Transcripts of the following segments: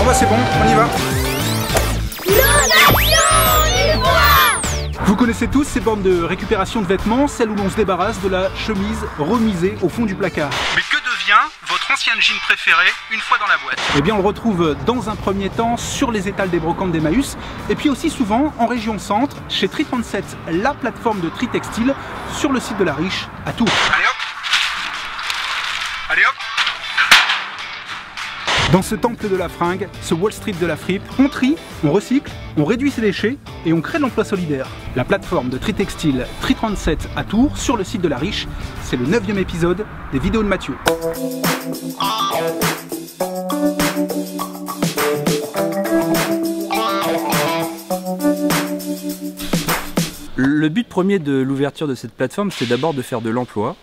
Bon bah c'est bon, on y va. Vous connaissez tous ces bornes de récupération de vêtements, celles où l'on se débarrasse de la chemise remisée au fond du placard. Mais que devient votre ancien jean préféré une fois dans la boîte? Eh bien on le retrouve dans un premier temps sur les étals des brocantes d'Emmaüs, et puis aussi souvent en région centre, chez Tri 37, la plateforme de tri textile, sur le site de la Riche à Tours. Allez hop! Allez hop! Dans ce temple de la fringue, ce Wall Street de la fripe, on trie, on recycle, on réduit ses déchets et on crée de l'emploi solidaire. La plateforme de tri textile Tri 37 à Tours, sur le site de la Riche, c'est le 9e épisode des vidéos de Mathieu. Le but premier de l'ouverture de cette plateforme, c'est d'abord de faire de l'emploi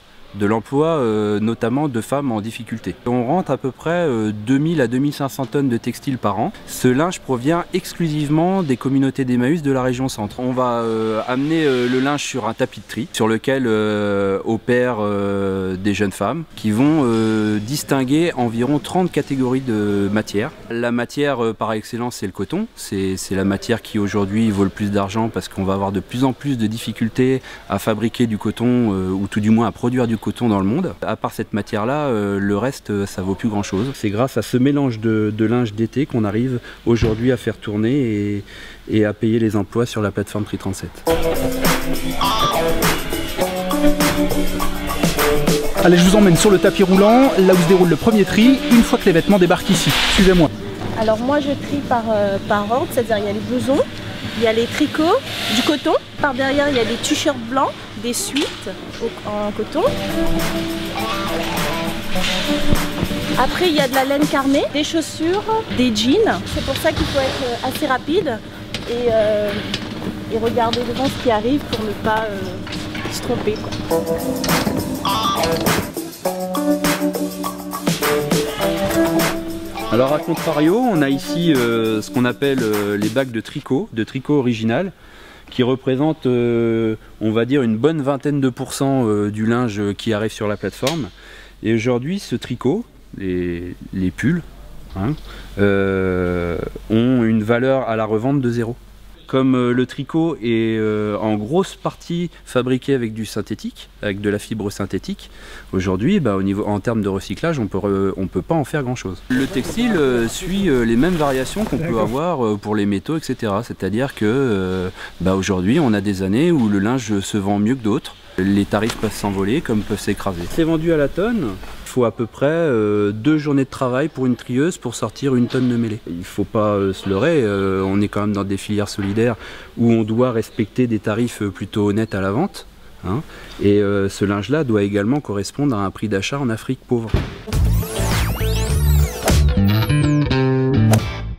notamment de femmes en difficulté. On rentre à peu près 2000 à 2500 tonnes de textiles par an. Ce linge provient exclusivement des communautés d'Emmaüs de la région centre. On va amener le linge sur un tapis de tri sur lequel opèrent des jeunes femmes qui vont distinguer environ 30 catégories de matières. La matière par excellence, c'est le coton. C'est la matière qui aujourd'hui vaut le plus d'argent parce qu'on va avoir de plus en plus de difficultés à fabriquer du coton ou tout du moins à produire du coton dans le monde. À part cette matière-là, le reste, ça vaut plus grand-chose. C'est grâce à ce mélange de linge d'été qu'on arrive aujourd'hui à faire tourner et à payer les emplois sur la plateforme Tri 37. Allez, je vous emmène sur le tapis roulant, là où se déroule le premier tri, une fois que les vêtements débarquent ici. Suivez-moi. Alors moi je trie par ordre, c'est-à-dire il y a les blousons, il y a les tricots, du coton. Par derrière il y a des t-shirts blancs, des suites en coton. Après il y a de la laine carnée, des chaussures, des jeans. C'est pour ça qu'il faut être assez rapide et regarder devant ce qui arrive pour ne pas se tromper, quoi. Alors à contrario, on a ici ce qu'on appelle les bacs de tricot original, qui représentent, on va dire, une bonne vingtaine de % du linge qui arrive sur la plateforme. Et aujourd'hui, ce tricot, les pulls, hein, ont une valeur à la revente de 0. Comme le tricot est en grosse partie fabriqué avec du synthétique, avec de la fibre synthétique, aujourd'hui, en termes de recyclage, on peut pas en faire grand-chose. Le textile suit les mêmes variations qu'on peut avoir pour les métaux, etc. C'est-à-dire que aujourd'hui, on a des années où le linge se vend mieux que d'autres. Les tarifs peuvent s'envoler comme peuvent s'écraser. C'est vendu à la tonne. Il faut à peu près 2 journées de travail pour une trieuse pour sortir une tonne de mêlée. Il ne faut pas se leurrer, on est quand même dans des filières solidaires où on doit respecter des tarifs plutôt honnêtes à la vente. Hein, et ce linge-là doit également correspondre à un prix d'achat en Afrique pauvre.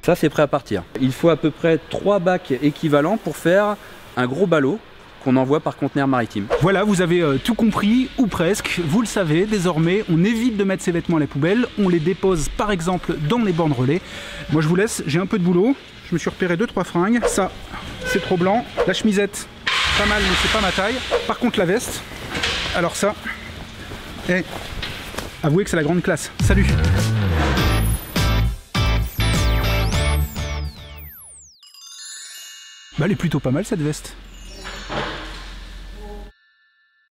Ça, c'est prêt à partir. Il faut à peu près 3 bacs équivalents pour faire un gros ballot qu'on envoie par conteneur maritime. Voilà, vous avez tout compris, ou presque. Vous le savez, désormais, on évite de mettre ses vêtements à la poubelle. On les dépose, par exemple, dans les bornes relais. Moi, je vous laisse, j'ai un peu de boulot. Je me suis repéré 2-3 fringues. Ça, c'est trop blanc. La chemisette, pas mal, mais c'est pas ma taille. Par contre, la veste, alors ça, avouez que c'est la grande classe. Salut! Elle est plutôt pas mal, cette veste.